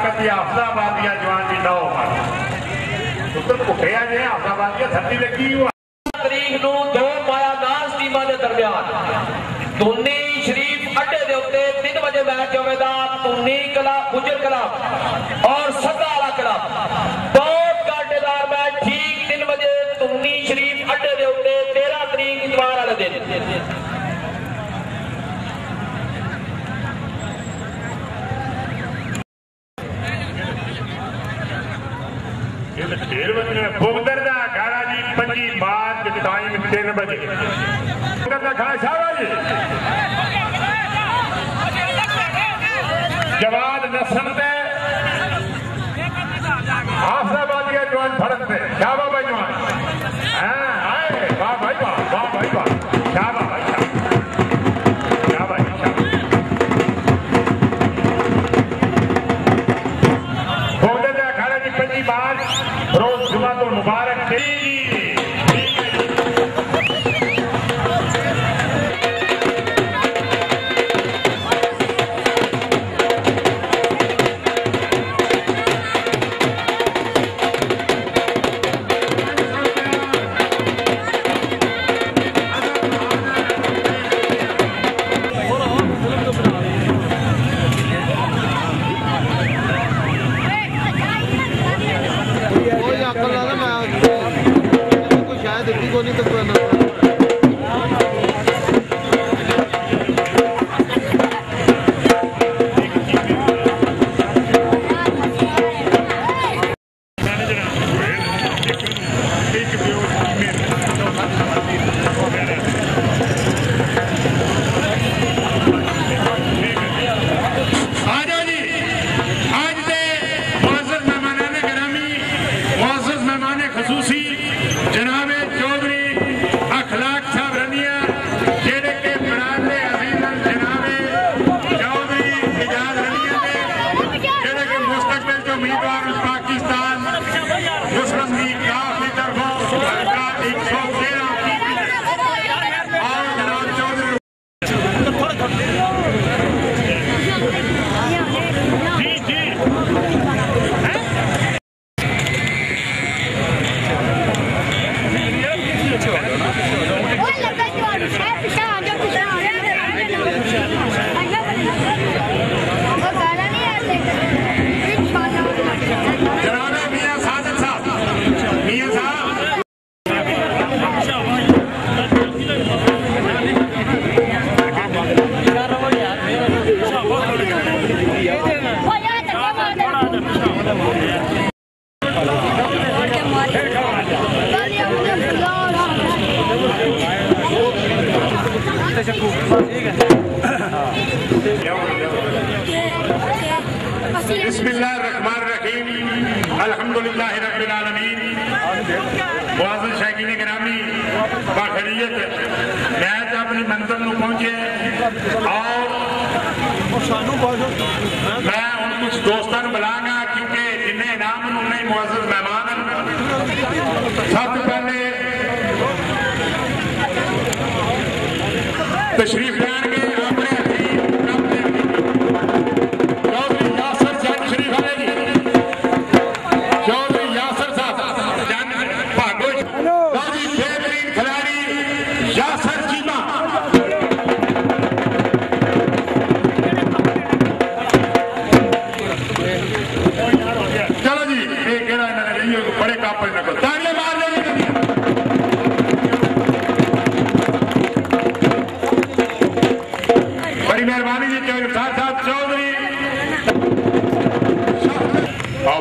ताकत की हाफजाबादिया जवान की नौ पुत्र भुखे आ जे हाफजाबादिया थर्टी लगी तरीक नूं दो मायादार टीमां दे दरमियान धोनी शरीफ अड्डे दे उत्ते 3 बजे मैच होवेगा। धोनी क्लब गुजर क्लब और सदा वाला क्लब बहुत कांटेदार मैच ठीक 3 बजे धोनी शरीफ अड्डे दे उत्ते 13 तरीक इतवार वाले दिन। बुगदर का अखाड़ा जी 25 मार्च टाइम 3 बजे खड़ा शाबाश जी जवाद नस्ल से हाफजाबादिया जवान फर्क से शाबा भाई जवान आए वाह भाई वाह भाई वाह शाबा भाई बुगदर का अखाड़ा जी 25 मार्च रोज जुमा तो मुबारक बिस्मिल्लाहिर्रहमानिर्रहीम अल्हम्दुलिल्लाहि रब्बिल आलमीन मुअज़्ज़िज़ शायकीन गिरामी बाखैरियत मैच अपनी मंजिल में पहुंचे और मैं उन कुछ दोस्तों को बुलाऊंगा क्योंकि जिन्हें इनाम उन्हें मुअज़्ज़िज़ मेहमान सबसे पहले तशरीफ लाएंगे अपने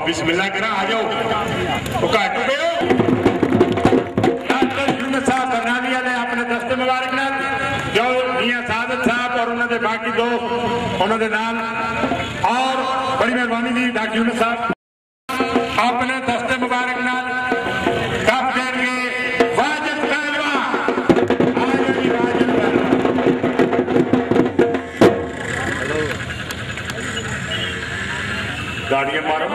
बिस्मिल्लाह करा आ जाओ घट गए साहब बरनालिया ने अपने दस्ते मुबारक नाल जो मियां सादत साहब और उन्होंने बाकी दोस्त उन्होंने नाम और बड़ी मेहरबानी जी डॉक्टर यूनुस साहब अपने दस्ते मुबारक नाल कप देंगे वाजिब पहलवान गाड़ियां मारो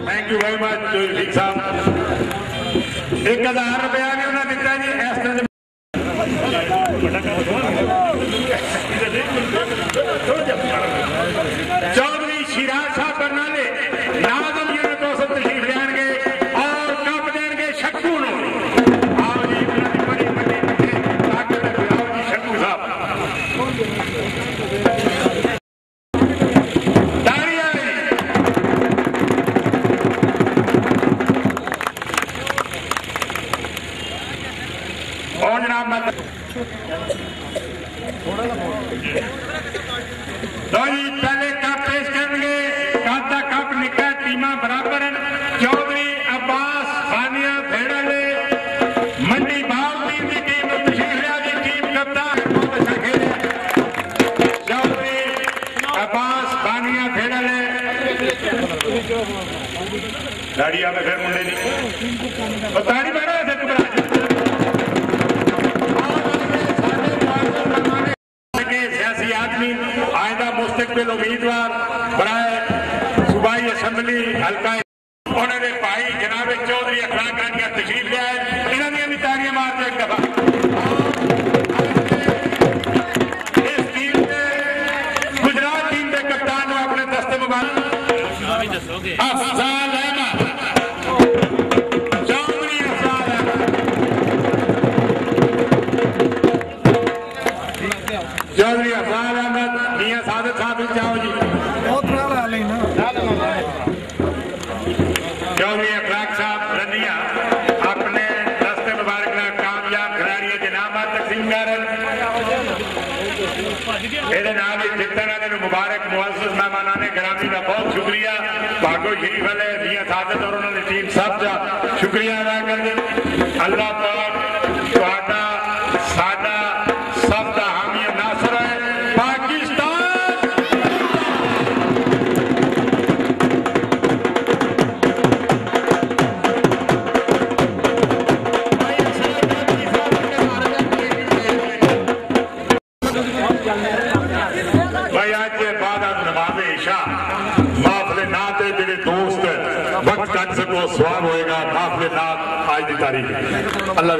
थैंक यू वेरी मच साहब 1000 रुपया भी उन्हें दिता जी इस लो जी पहले कप पेश करेंगे। काता कप निका टीमा बराबर चौधरी अब्बास सानिया भेड़ाले मंडी बाग टीम की टीम तशरीफ की टीम कप्तान बहुत अच्छा खेले चौधरी अब्बास सानिया भेड़ाले गाड़ी आवे फिर मुंडे दी ताड़ी मारो फिर घबरा सियासी आदमी आइंदा मुस्तकबिल उम्मीदवार बराए सूबाई असम्बली हल्का उन्होंने भाई जनाब चौधरी अखलाक रानिया तशरीफ लिया है। इन्होंने भी तालियां मारते एक दफा। इस टीम ने गुजरात टीम के कप्तान को अपने दस्ते मुबारक अफजाल अहमद चौधरी अफजाल अहमद चौधरी अफजाल अहमद मियां सादिक साहब जाओ जी चौधरी अखलाक साहब रनिया अपने दस्ते मुबारक ना कामयाब खिलाड़ी के नाम तकसीम कर जितने वाले मुबारक मुअज़्ज़ज़ मेहमान ने गिरामी का बहुत शुक्रिया भागो शरीफ वाले मियां सादिक और उन्होंने टीम सब का शुक्रिया अदा कर दे। अल्लाह पाक तुहाडा साडा सब का हामी नासर है। पाकिस्तान भाई आज बाद नमाज इशा माफले नात जेडे दोस्त वक्त कट सको स्वाब होएगा माफले नात आज की तारीख अल्लाह